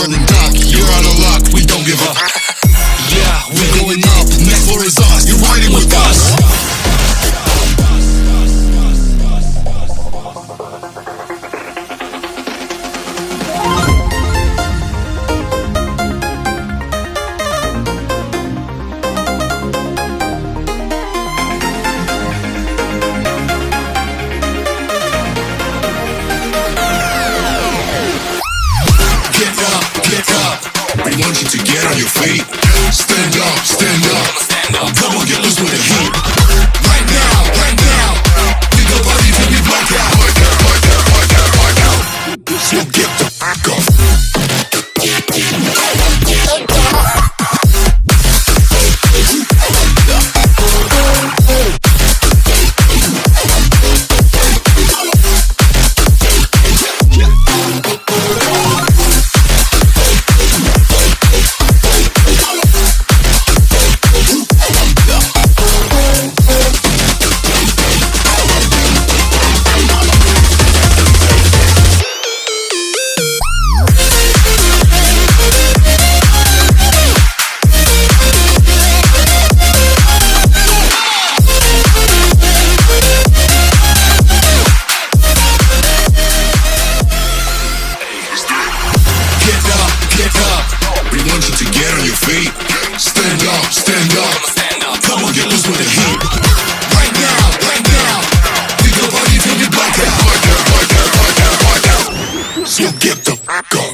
running dark, you're out of luck, we don't give up. Yeah, we're going up, next floor is us, you're riding with us. We want you to get on your feet. Stand up, stand up. Come on, get loose with the heat. Right now. Pick up body till we black out. So get the fuck off. Stand up. Come on, get loose with the heat. Right now. Pick up body till we black out. So get the fuck up.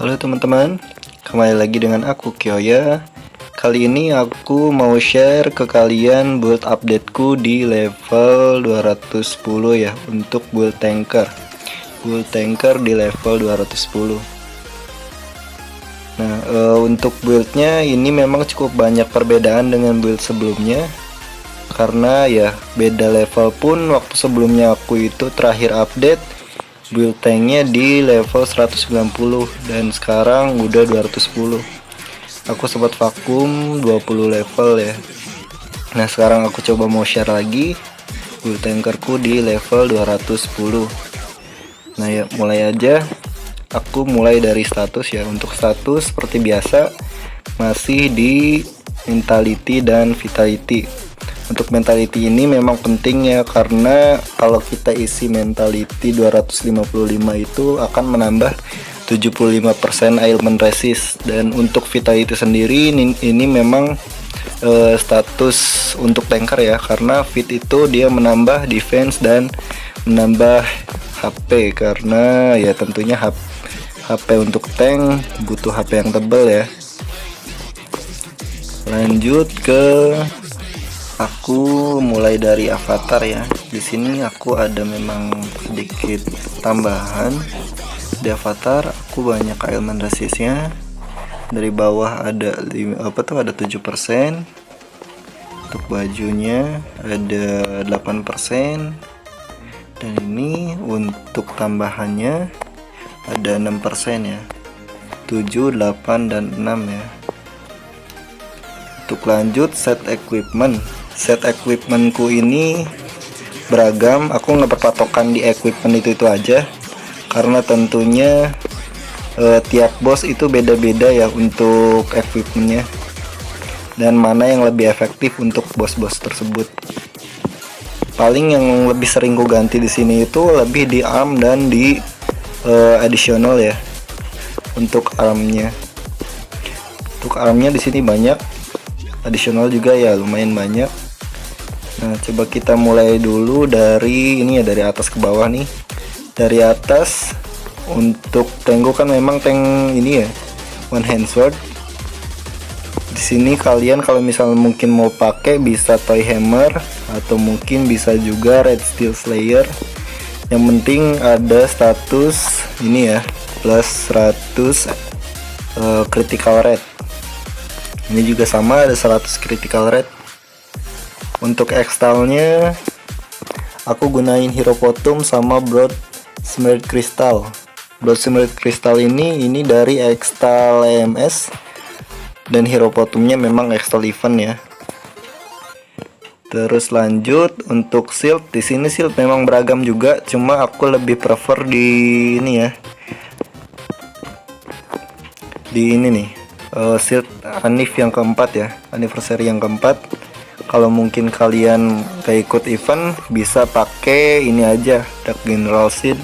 Halo teman-teman, kembali lagi dengan aku Kyoya. Kali ini aku mau share ke kalian build updateku di level 210 ya, untuk build tanker di level 210. Nah, untuk buildnya ini memang cukup banyak perbedaan dengan build sebelumnya, karena ya beda level pun. Waktu sebelumnya aku itu terakhir update build tanknya di level 190 dan sekarang udah 210. Aku sempat vakum 20 level ya. Nah, sekarang aku coba mau share lagi build tankerku di level 210. Nah ya, mulai aja. Aku mulai dari status ya. Untuk status seperti biasa masih di mentality dan vitality. Untuk mentality ini memang penting ya, karena kalau kita isi mentality 255 itu akan menambah 75% ailment resist. Dan untuk vitality sendiri ini memang status untuk tanker ya, karena fit itu dia menambah defense dan menambah HP, karena ya tentunya HP untuk tank butuh HP yang tebal ya. Lanjut ke aku mulai dari avatar ya. Di sini aku ada memang sedikit tambahan di avatar. Aku banyak ailment resistnya. Dari bawah ada 7%. Untuk bajunya ada 8%. Dan ini untuk tambahannya ada 6% ya. 7, 8 dan 6 ya. Untuk lanjut set equipment. Set equipmentku ini beragam. Aku nggak berpatokan di equipment itu aja, karena tentunya tiap boss itu beda-beda ya untuk equipmentnya, dan mana yang lebih efektif untuk bos-bos tersebut. Paling yang lebih sering gue ganti di sini itu lebih di arm dan di additional ya. Untuk armnya di sini banyak, additional juga ya lumayan banyak. Nah, coba kita mulai dulu dari ini ya, dari atas ke bawah nih. Dari atas, untuk tank kan memang tank ini ya, one hand sword. Di sini kalian kalau misalnya mungkin mau pakai bisa toy hammer atau mungkin bisa juga red steel slayer. Yang penting ada status ini ya, plus 100 critical rate. Ini juga sama, ada 100 critical rate. Untuk extalnya aku gunain hero potom sama broad smeared crystal. Broad smeared crystal ini dari extal EMS, dan hero potumnya memang extal event ya. Terus lanjut untuk shield. Di sini shield memang beragam juga, cuma aku lebih prefer di ini ya, di ini nih, shield Anif yang keempat ya, anniversary yang keempat. Kalau mungkin kalian gak ikut event bisa pakai ini aja, Dark General Shield,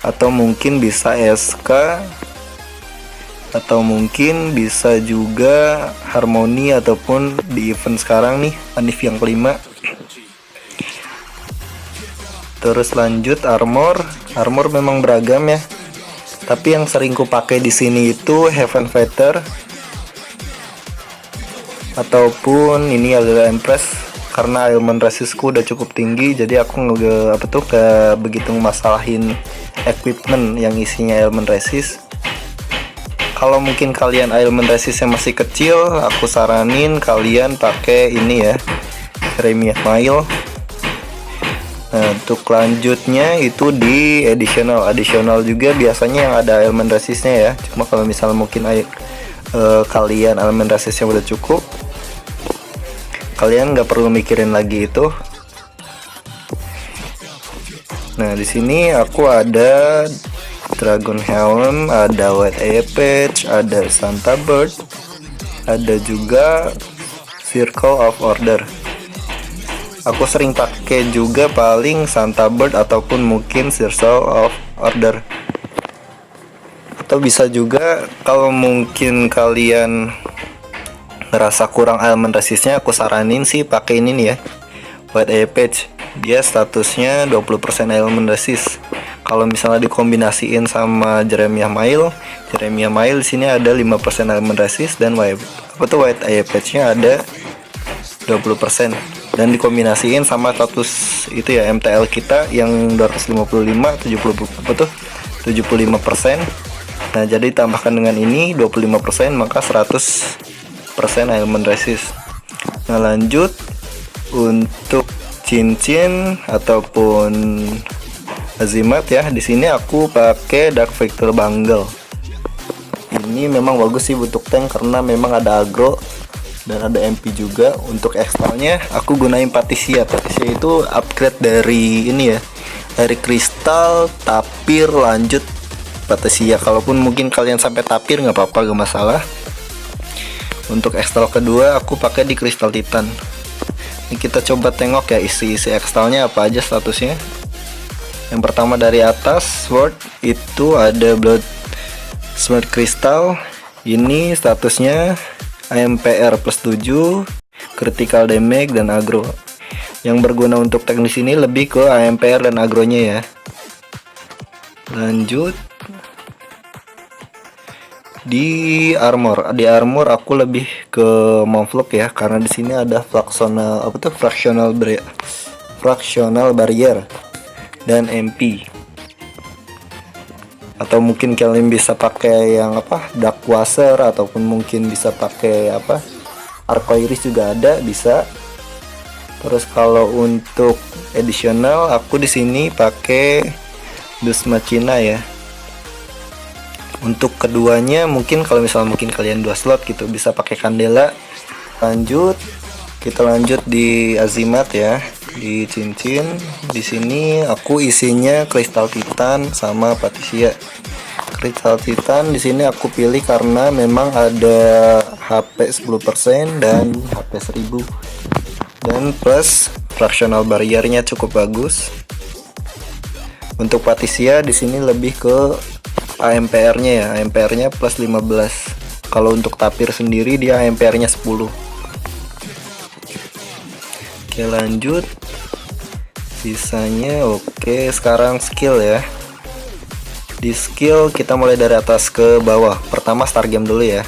atau mungkin bisa SK, atau mungkin bisa juga Harmony, ataupun di event sekarang nih Anif yang kelima. Terus lanjut armor. Armor memang beragam ya, tapi yang sering ku pakai di sini itu Heaven Fighter ataupun ini adalah Empress, karena element resistku udah cukup tinggi, jadi aku gak begitu masalahin equipment yang isinya element resist. Kalau mungkin kalian element resistnya masih kecil, aku saranin kalian pakai ini ya, Jeremiah Mail. Nah, untuk lanjutnya itu di additional juga biasanya yang ada element resistnya ya. Cuma kalau misalnya mungkin kalian elemen resistnya udah cukup, kalian nggak perlu mikirin lagi itu. Nah, di sini aku ada Dragon Helm, ada White Eye Patch, ada Santa Bird, ada juga Circle of Order. Aku sering pakai juga paling Santa Bird ataupun mungkin Circle of Order. Atau bisa juga kalau mungkin kalian ngerasa kurang elemen resistnya, aku saranin sih pakai ini nih ya, White Eye Patch. Dia statusnya 20% elemen resist. Kalau misalnya dikombinasiin sama Jeremiah Mail di sini ada 5% elemen resist, dan White Eye Patch-nya ada 20%. Dan dikombinasiin sama status itu ya, MTL kita yang 75% Nah, jadi tambahkan dengan ini 25%, maka 100% elemen resist. Nah, lanjut untuk cincin ataupun azimat ya. Di sini aku pakai Dark Victor Bangle. Ini memang bagus sih untuk tank karena memang ada agro dan ada MP juga. Untuk extalnya aku gunain Patricia. Patricia itu upgrade dari ini ya, dari kristal, tapir, lanjut Patricia. Kalaupun mungkin kalian sampai tapir nggak apa-apa, gak masalah. Untuk extal kedua aku pakai di Crystal Titan. Ini kita coba tengok ya isi extalnya apa aja statusnya. Yang pertama dari atas sword itu ada Blood Smart Crystal. Ini statusnya AMPR plus 7, critical damage dan agro. Yang berguna untuk teknis ini lebih ke AMPR dan agronya ya. Lanjut di armor aku lebih ke Monflok ya, karena di sini ada fractional barrier dan MP. Atau mungkin kalian bisa pakai yang Dark Quasar, ataupun mungkin bisa pakai Arcoiris juga ada, bisa. Terus kalau untuk additional aku di sini pakai Dus Machina ya. Untuk keduanya mungkin kalau misalnya mungkin kalian 2 slot gitu bisa pakai Candela. Kita lanjut di azimat ya, di cincin. Di sini aku isinya Crystal Titan sama Patricia. Crystal Titan di sini aku pilih karena memang ada HP 10% dan HP 1000. Dan plus fractional barriernya cukup bagus. Untuk Patricia di sini lebih ke AMPR-nya ya, AMPR-nya plus 15. Kalau untuk tapir sendiri dia AMPR-nya 10. Oke, lanjut. Sisanya oke, sekarang skill ya. Di skill kita mulai dari atas ke bawah. Pertama Star Game dulu ya.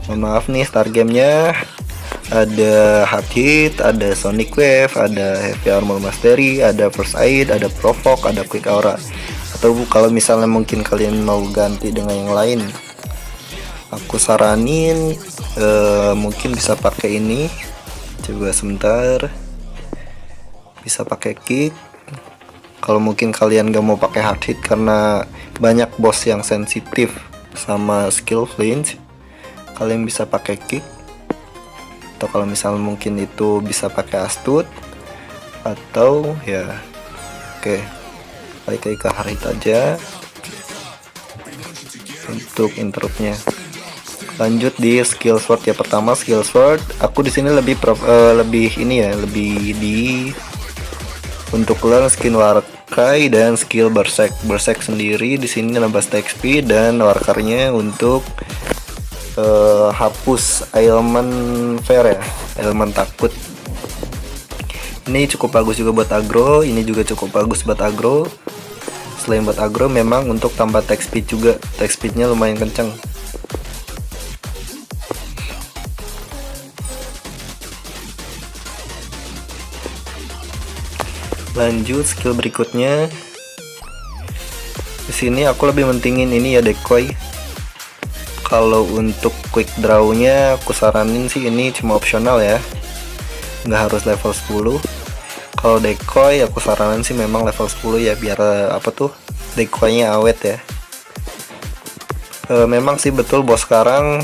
Mohon maaf nih, start gamenya ada Hard Hit, ada Sonic Wave, ada Heavy Armor Mastery, ada First Aid, ada Provoke, ada Quick Aura. Atau kalau misalnya mungkin kalian mau ganti dengan yang lain, aku saranin mungkin bisa pakai ini. Coba sebentar, bisa pakai Kick. Kalau mungkin kalian gak mau pakai Hard Hit karena banyak boss yang sensitif sama skill flinch, kalian bisa pakai Kick. Atau kalau misalnya mungkin itu bisa pakai Astute, atau ya oke, balik lagi ke Hard Hit aja untuk interruptnya. Lanjut di skill sword ya. Pertama skill sword, aku di sini lebih untuk learn skill Warkai dan skill Berserk. Berserk sendiri di sini nambah stack speed, dan Warkarnya untuk hapus elemen fear ya, elemen takut. Ini cukup bagus juga buat aggro, ini juga cukup bagus buat aggro. Selain buat aggro, memang untuk tambah attack speed juga, attack speednya lumayan kenceng. Lanjut skill berikutnya. Di sini aku lebih mentingin ini ya, decoy. Kalau untuk quick draw-nya aku saranin sih ini cuma opsional ya, nggak harus level 10. Kalau decoy aku saranin sih memang level 10 ya, biar decoy-nya awet ya. Memang sih betul bos sekarang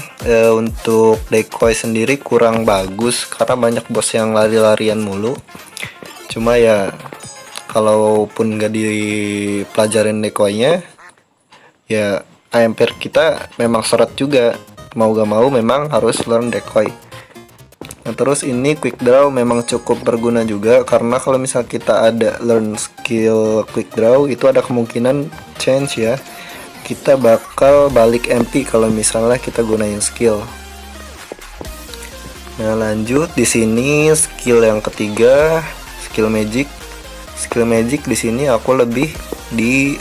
untuk decoy sendiri kurang bagus karena banyak bos yang lari-larian mulu. Cuma ya kalaupun nggak dipelajarin decoy-nya ya, AMPR kita memang seret juga, mau gak mau memang harus learn decoy. Nah, terus ini quick draw memang cukup berguna juga, karena kalau misal kita ada learn skill quick draw, itu ada kemungkinan chance ya, kita bakal balik MP kalau misalnya kita gunain skill. Nah, lanjut di sini skill yang ketiga, skill magic. Skill magic di sini aku lebih di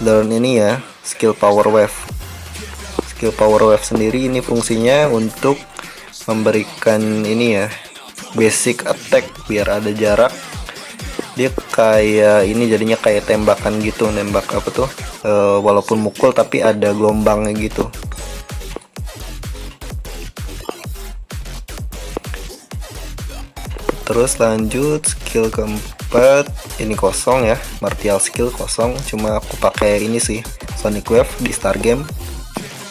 learn ini ya, skill power wave. Skill power wave sendiri ini fungsinya untuk memberikan ini ya, basic attack biar ada jarak. Dia kayak ini jadinya kayak tembakan gitu, nembak walaupun mukul tapi ada gelombangnya gitu. Terus lanjut skill keempat, ini kosong ya, martial skill kosong, cuma aku pakai ini sih, Sonic Wave di start game.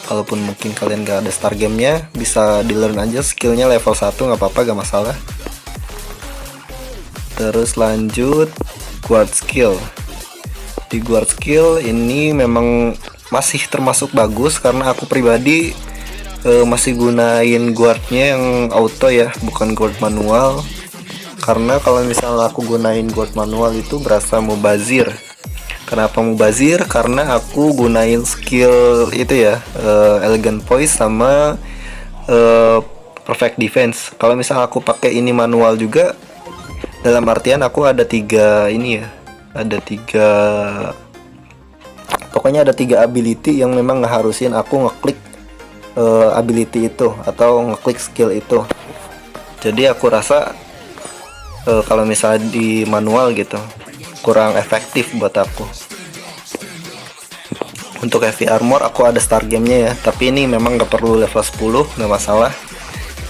Kalaupun mungkin kalian gak ada start gamenya, bisa di learn aja skillnya level 1, nggak apa-apa, gak masalah. Terus lanjut guard skill. Di guard skill ini memang masih termasuk bagus karena aku pribadi masih gunain guardnya yang auto ya, bukan guard manual. Karena kalau misalnya aku gunain guard manual itu berasa mubazir. Kenapa mubazir? Karena aku gunain skill itu ya, elegant poise sama perfect defense. Kalau misalnya aku pakai ini manual juga, dalam artian aku ada tiga pokoknya ada tiga ability yang memang ngeharusin aku ngeklik ability itu atau ngeklik skill itu. Jadi aku rasa kalau misalnya di manual gitu kurang efektif buat aku. Untuk heavy armor aku ada start gamenya ya, tapi ini memang gak perlu level 10, gak masalah.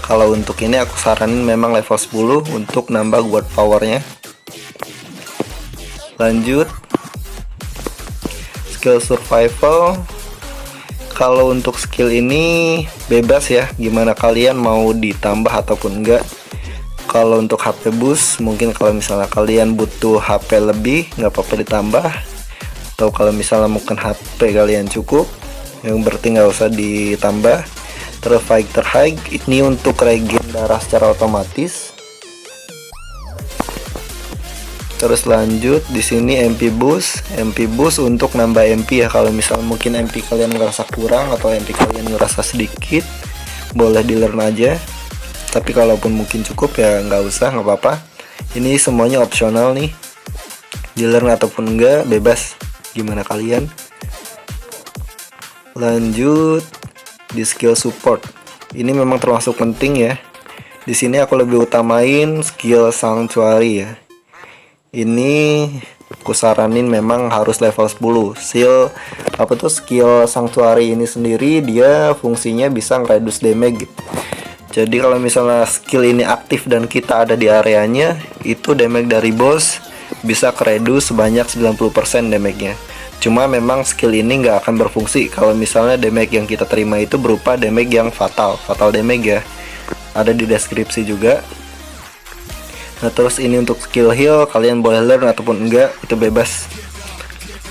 Kalau untuk ini aku saranin memang level 10 untuk nambah guard powernya. Lanjut skill survival. Kalau untuk skill ini bebas ya, gimana kalian mau ditambah ataupun enggak. Kalau untuk HP boost, mungkin kalau misalnya kalian butuh HP lebih, nggak apa-apa ditambah. Atau kalau misalnya mungkin HP kalian cukup, yang berarti nggak usah ditambah. Terus fighter high, ini untuk regen darah secara otomatis. Terus lanjut di sini MP boost untuk nambah MP ya. Kalau misalnya mungkin MP kalian ngerasa kurang atau MP kalian ngerasa sedikit, boleh di learn aja. Tapi kalaupun mungkin cukup ya nggak usah, nggak apa-apa. Ini semuanya opsional nih, di learn ataupun enggak bebas, gimana kalian. Lanjut di skill support. ini memang termasuk penting ya. Di sini aku lebih utamain skill Sanctuary ya. Ini aku saranin memang harus level 10. Skill Sanctuary ini sendiri dia fungsinya bisa nge-reduce damage. Jadi kalau misalnya skill ini aktif dan kita ada di areanya, itu damage dari boss bisa ke-reduce sebanyak 90% damage-nya. Cuma memang skill ini nggak akan berfungsi kalau misalnya damage yang kita terima itu berupa damage yang fatal damage ya. Ada di deskripsi juga. Nah terus ini untuk skill heal, kalian boleh learn ataupun enggak, itu bebas.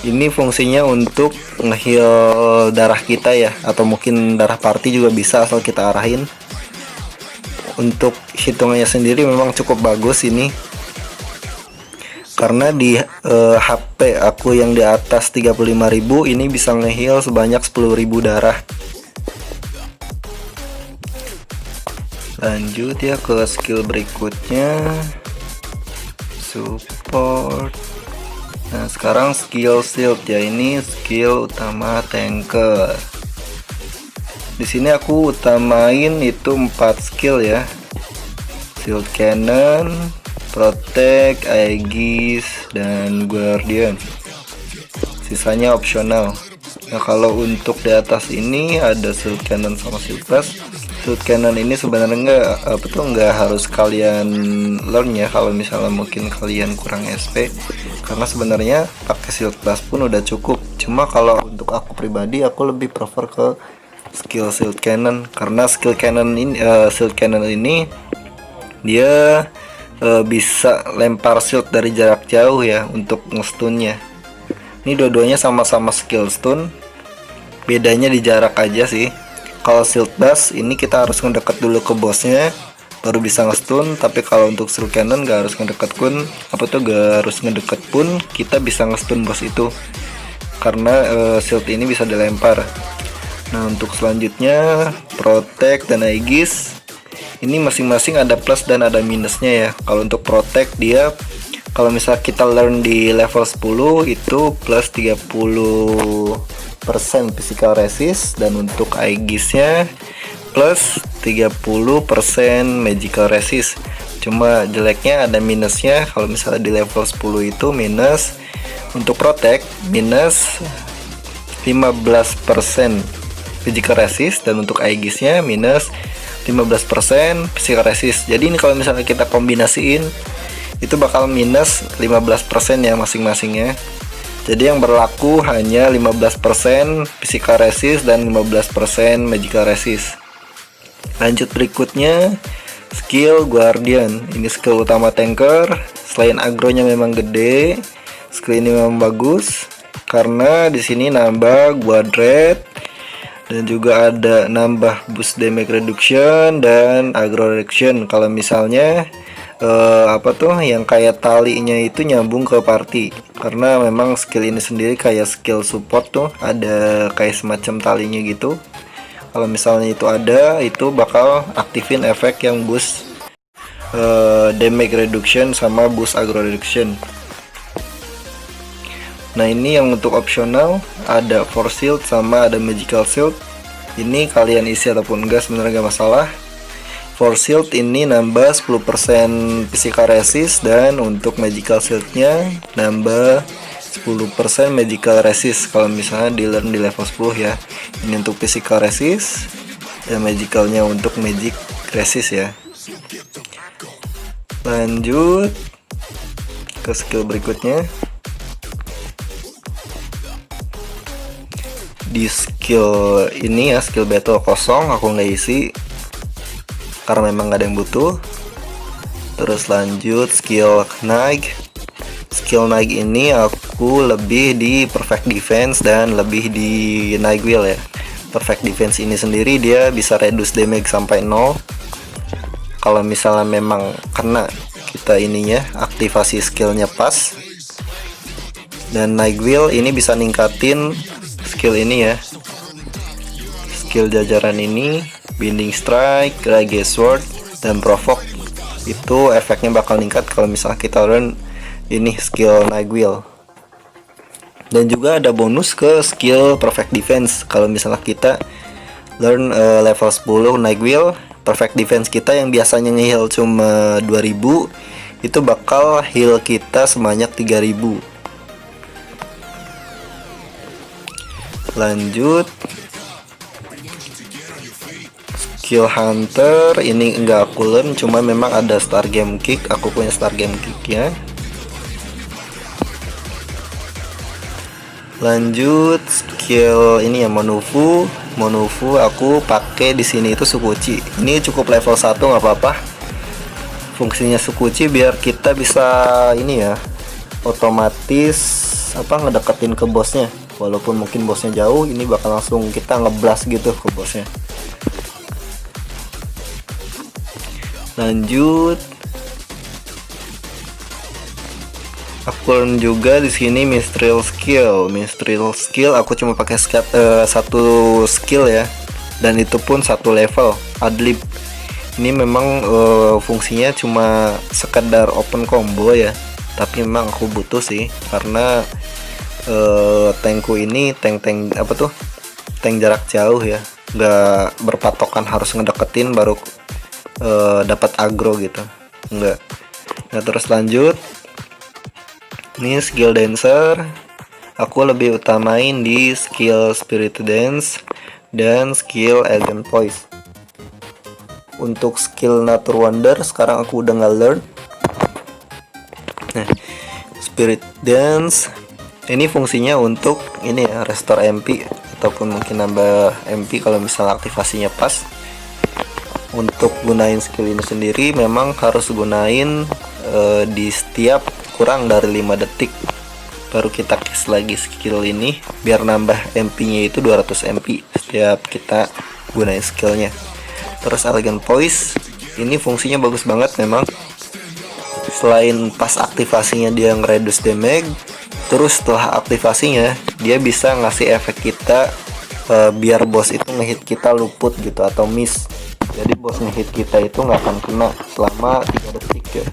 Ini fungsinya untuk nge-heal darah kita ya, atau mungkin darah party juga bisa asal kita arahin. Untuk hitungannya sendiri memang cukup bagus ini, karena di HP aku yang di atas 35.000 ini bisa nge-heal sebanyak 10.000 darah. Lanjut ya ke skill berikutnya, support. Nah sekarang skill shield ya, ini skill utama tanker. Di sini aku utamain itu 4 skill ya. Shield Cannon, Protect, Aegis, dan Guardian. Sisanya opsional. Nah kalau untuk di atas ini ada Shield Cannon sama Shield Blast. Shield Cannon ini sebenarnya nggak harus kalian learn ya kalau misalnya mungkin kalian kurang SP, karena sebenarnya pakai Shield Blast pun udah cukup. Cuma kalau untuk aku pribadi, aku lebih prefer ke skill Shield Cannon, karena Shield Cannon ini dia bisa lempar shield dari jarak jauh ya untuk ngestunnya. Ini dua-duanya sama-sama skill stun, bedanya di jarak aja sih. Kalau Shield Blast ini kita harus ngedeket dulu ke bosnya baru bisa ngestun, tapi kalau untuk Shield Cannon gak harus ngedeket pun kita bisa ngestun bos itu, karena shield ini bisa dilempar. Nah untuk selanjutnya Protect dan Aegis, ini masing-masing ada plus dan ada minusnya ya. Kalau untuk Protect dia, kalau misal kita learn di level 10 itu plus 30% physical resist, dan untuk Aegisnya plus 30% magical resist. Cuma jeleknya ada minusnya, kalau misalnya di level 10 itu minus untuk Protect minus 15% physical resist, dan untuk Aegisnya minus 15% physical resist. Jadi ini kalau misalnya kita kombinasiin itu bakal minus 15% ya masing-masingnya. Jadi yang berlaku hanya 15% physical resist dan 15% magical resist. Lanjut berikutnya skill Guardian. Ini skill utama tanker. Selain agronya memang gede, skill ini memang bagus karena di sini nambah guard rate, dan juga ada nambah boost damage reduction dan aggro reduction kalau misalnya yang kayak talinya itu nyambung ke party. Karena memang skill ini sendiri kayak skill support tuh, ada kayak semacam talinya gitu. Kalau misalnya itu ada, itu bakal aktifin efek yang boost damage reduction sama boost aggro reduction. Nah ini yang untuk opsional, ada force shield sama ada magical shield. Ini kalian isi ataupun enggak sebenarnya gak masalah. Force shield ini nambah 10% physical resist, dan untuk magical shieldnya nambah 10% magical resist kalau misalnya di learn di level 10 ya. Ini untuk physical resist dan magicalnya untuk magic resist ya. Lanjut ke skill berikutnya. Di skill ini ya, skill battle kosong aku nggak isi karena memang nggak ada yang butuh. Terus lanjut skill Knight. Skill Knight ini aku lebih di perfect defense dan lebih di Night Wheel ya. Perfect defense ini sendiri dia bisa reduce damage sampai 0 kalau misalnya memang kena kita ininya aktivasi skillnya pas. Dan Night Wheel ini bisa ningkatin skill ini ya, skill jajaran ini, Binding Strike, Rage Sword, dan Provoke. Itu efeknya bakal meningkat kalau misalnya kita learn ini skill Night Wheel. Dan juga ada bonus ke skill Perfect Defense kalau misalnya kita learn level 10 Night Wheel. Perfect defense kita yang biasanya nge-heal cuma 2000 itu bakal heal kita sebanyak 3000. Lanjut skill hunter, ini enggak aku learn, cuma memang ada star game kick, aku punya star game kicknya. Lanjut skill ini ya, Monufu aku pakai di sini itu Sukuchi. Ini cukup level 1 nggak apa-apa. Fungsinya Sukuchi biar kita bisa ini ya, otomatis ngedeketin ke bosnya. Walaupun mungkin bosnya jauh, ini bakal langsung kita ngeblast gitu ke bosnya. Lanjut aku learn juga di sini Mistral skill aku cuma pakai satu skill ya, dan itu pun satu level Adlib. Ini memang fungsinya cuma sekedar open combo ya, tapi memang aku butuh sih karena tankku ini tank jarak jauh ya, nggak berpatokan harus ngedeketin baru dapat aggro gitu, enggak. Nah terus lanjut, ini skill dancer aku lebih utamain di skill spirit dance dan skill elegant poise. Untuk skill nature wonder sekarang aku udah nggak learn. Nah spirit dance ini fungsinya untuk ini ya, restore MP ataupun mungkin nambah MP kalau misalnya aktivasinya pas. Untuk gunain skill ini sendiri memang harus gunain di setiap kurang dari 5 detik baru kita cast lagi skill ini biar nambah MP nya itu 200 MP setiap kita gunain skillnya. Terus elegant poise ini fungsinya bagus banget memang. Selain pas aktivasinya dia nge-reduce damage, terus setelah aktivasinya dia bisa ngasih efek kita biar bos itu ngehit kita luput gitu atau miss. Jadi bos ngehit kita itu nggak akan kena selama 3 detik ya.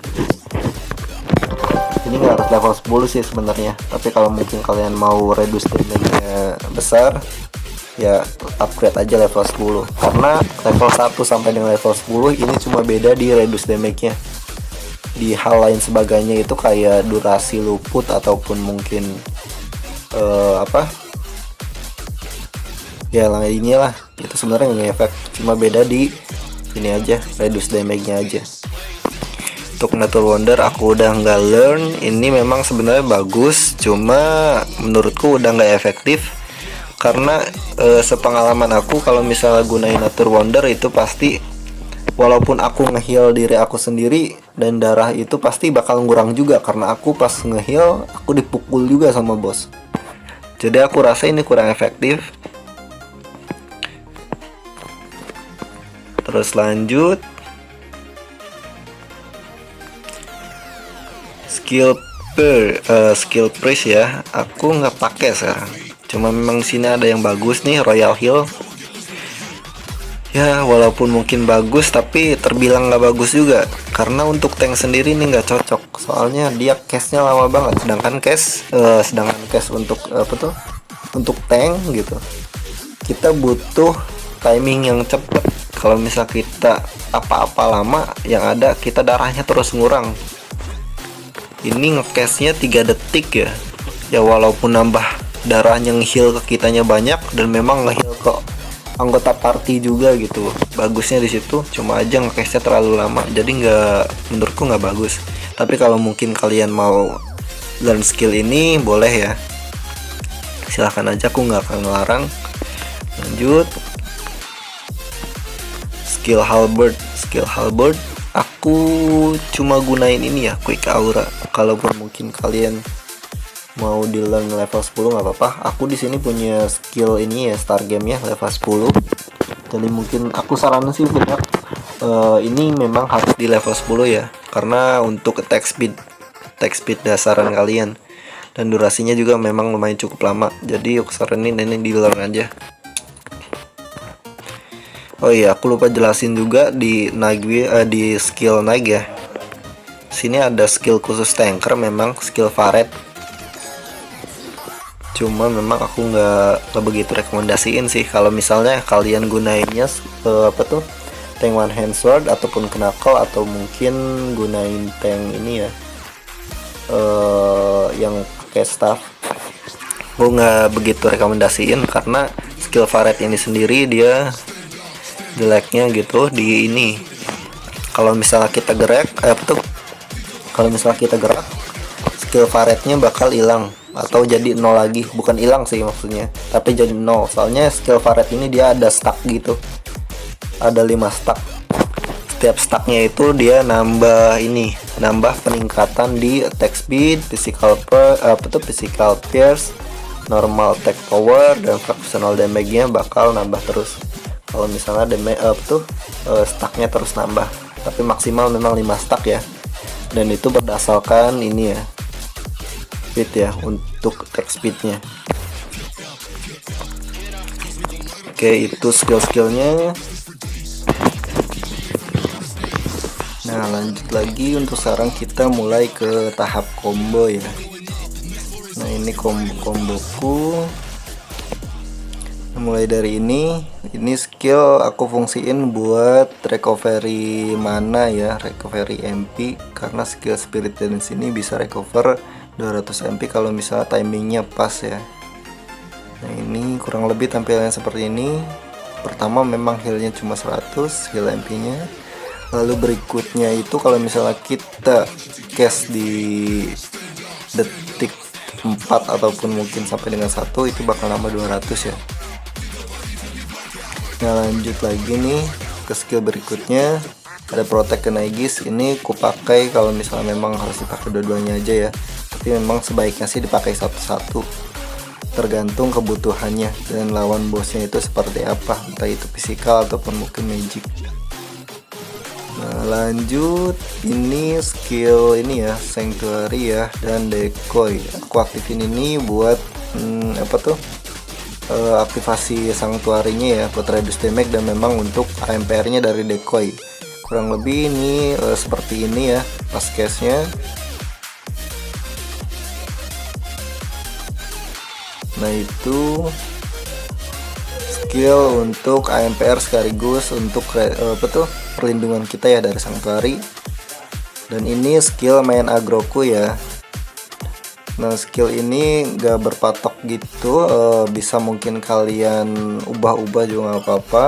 Ini nggak harus level 10 sih sebenarnya, tapi kalau mungkin kalian mau reduce damage-nya besar ya upgrade aja level 10. Karena level 1 sampai dengan level 10 ini cuma beda di reduce damage-nya. Di hal lain sebagainya itu kayak durasi luput ataupun mungkin ya lainnya lah, itu sebenarnya nggak efek, cuma beda di ini aja, reduce damage-nya aja. Untuk Nature Wonder aku udah nggak learn. Ini memang sebenarnya bagus, cuma menurutku udah nggak efektif karena sepengalaman aku kalau misalnya gunain Nature Wonder itu pasti walaupun aku nge-heal diri aku sendiri dan darah itu pasti bakal ngurang juga karena aku pas nge-heal aku dipukul juga sama bos. Jadi aku rasa ini kurang efektif. Terus lanjut skill priest ya, aku nggak pakai sekarang. Cuma memang sini ada yang bagus nih, Royal Heal. Ya walaupun mungkin bagus tapi terbilang nggak bagus juga karena untuk tank sendiri ini nggak cocok. Soalnya dia cashnya lama banget, sedangkan cash untuk untuk tank gitu kita butuh timing yang cepet. Kalau misal kita apa-apa lama yang ada kita darahnya terus ngurang. Ini ngecashnya 3 detik ya. Ya walaupun nambah darahnya nge-heal ke kitanya banyak dan memang nge-heal ke anggota party juga gitu. Bagusnya di situ, cuma aja ngecashnya terlalu lama. Jadi menurutku nggak bagus. Tapi kalau mungkin kalian mau learn skill ini boleh ya. Silahkan aja, aku nggak akan ngelarang. Lanjut skill halberd aku cuma gunain ini ya, quick aura. Kalaupun mungkin kalian mau di learn level 10 nggak apa-apa. Aku di sini punya skill ini ya, star game ya level 10. Jadi mungkin aku saranin sih banyak ini memang harus di level 10 ya, karena untuk attack speed dasaran kalian dan durasinya juga memang lumayan cukup lama. Jadi aku saranin ini di learn aja. Oh iya, aku lupa jelasin juga di di skill naik ya. Sini ada skill khusus tanker, memang skill Faret. Cuma memang aku nggak begitu rekomendasiin sih kalau misalnya kalian gunainnya tank one hand sword ataupun knuckle, atau mungkin gunain tank ini ya, yang pakai staff. Gue nggak begitu rekomendasiin karena skill Varette ini sendiri dia jeleknya gitu di ini. Kalau misalnya kita gerak kalau misalnya kita gerak, skill Varette-nya bakal hilang atau jadi nol lagi. Bukan hilang sih maksudnya, tapi jadi nol. Soalnya skill Varette ini dia ada stack gitu, ada 5 stack. Setiap stacknya itu dia nambah peningkatan di attack speed, physical pierce, normal attack power, dan fractional damage-nya bakal nambah terus. Kalau misalnya stacknya terus nambah, tapi maksimal memang 5 stack ya. Dan itu berdasarkan ini ya, speed ya, untuk attack speednya. Oke, itu skill-skillnya. Nah, lanjut lagi. Untuk sekarang kita mulai ke tahap combo ya. Nah, ini komboku. Mulai dari ini skill aku fungsiin buat recovery mana ya, recovery MP, karena skill Spirit Dance ini bisa recover 200 MP kalau misalnya timingnya pas ya. Nah, ini kurang lebih tampilannya seperti ini. Pertama memang healnya cuma 100 heal MP nya. Lalu berikutnya itu kalau misalnya kita cast di detik 4 ataupun mungkin sampai dengan 1, itu bakal nambah 200 ya. Nah, lanjut lagi nih ke skill berikutnya, ada Protect Aegis. Ini kupakai kalau misalnya memang harus dipakai dua-duanya aja ya, tapi memang sebaiknya sih dipakai satu-satu, tergantung kebutuhannya dan lawan bosnya itu seperti apa, entah itu fisikal ataupun mungkin magic. Nah, lanjut ini skill ini ya, Sanctuary ya, dan Decoy. Aku aktifin ini buat aktivasi Sanctuary-nya ya, buat reduce damage, dan memang untuk AMPR-nya dari Decoy. Kurang lebih ini seperti ini ya pas case-nya. Nah, itu skill untuk AMPR sekaligus untuk perlindungan kita ya dari Sanctuary. Dan ini skill main agroku ya. Nah, skill ini gak berpatok gitu, bisa mungkin kalian ubah-ubah juga gak apa-apa,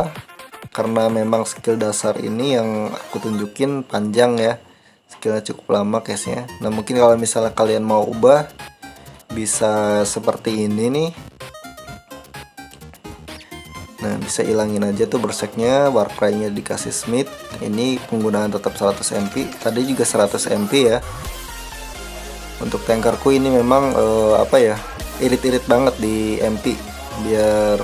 karena memang skill dasar ini yang aku tunjukin panjang ya, skillnya cukup lama case-nya. Nah, mungkin kalau misalnya kalian mau ubah bisa seperti ini nih. Nah, bisa ilangin aja tuh berseknya, warcry-nya dikasih smith. Ini penggunaan tetap 100 MP, tadi juga 100 MP ya. Untuk tankerku ini memang irit-irit banget di MP, biar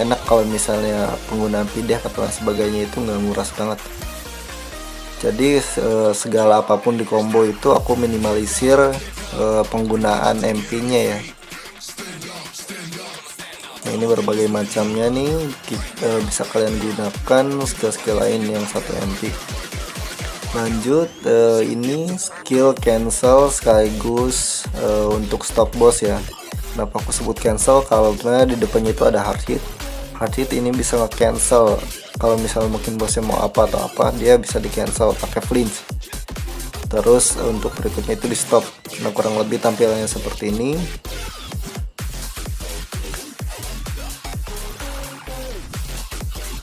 enak kalau misalnya penggunaan pidah atau sebagainya itu nggak nguras banget. Jadi segala apapun di combo itu aku minimalisir penggunaan MP-nya ya. Nah, ini berbagai macamnya nih, bisa kalian gunakan skill-skill lain yang 1 MP. Lanjut, ini skill cancel sekaligus untuk stop boss ya. Kenapa aku sebut cancel? Karena di depannya itu ada hard hit. Hard hit ini bisa nge-cancel kalau misalnya mungkin bosnya mau apa atau apa, dia bisa di-cancel pakai flinch. Terus untuk berikutnya itu di stop. Nah, kurang lebih tampilannya seperti ini.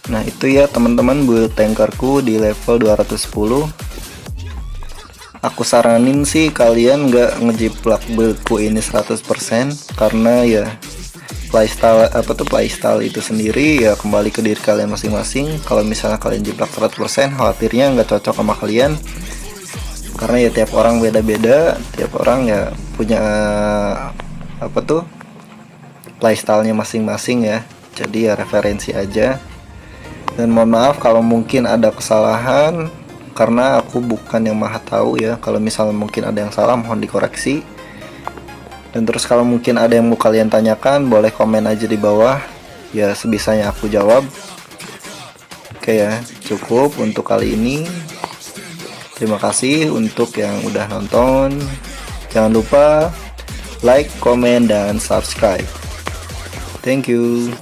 Nah, itu ya teman-teman build tankerku di level 210. Aku saranin sih kalian nggak ngejiplak buildku ini 100%, karena ya playstyle itu sendiri ya kembali ke diri kalian masing-masing. Kalau misalnya kalian jiplak 100%, khawatirnya nggak cocok sama kalian, karena ya tiap orang beda-beda, tiap orang ya punya playstylenya masing-masing ya. Jadi ya referensi aja. Dan mohon maaf kalau mungkin ada kesalahan, karena aku bukan yang maha tahu ya. Kalau misalnya mungkin ada yang salah, mohon dikoreksi. Dan terus kalau mungkin ada yang mau kalian tanyakan, boleh komen aja di bawah, ya sebisanya aku jawab. Oke ya, cukup untuk kali ini. Terima kasih untuk yang udah nonton. Jangan lupa like, comment, dan subscribe. Thank you.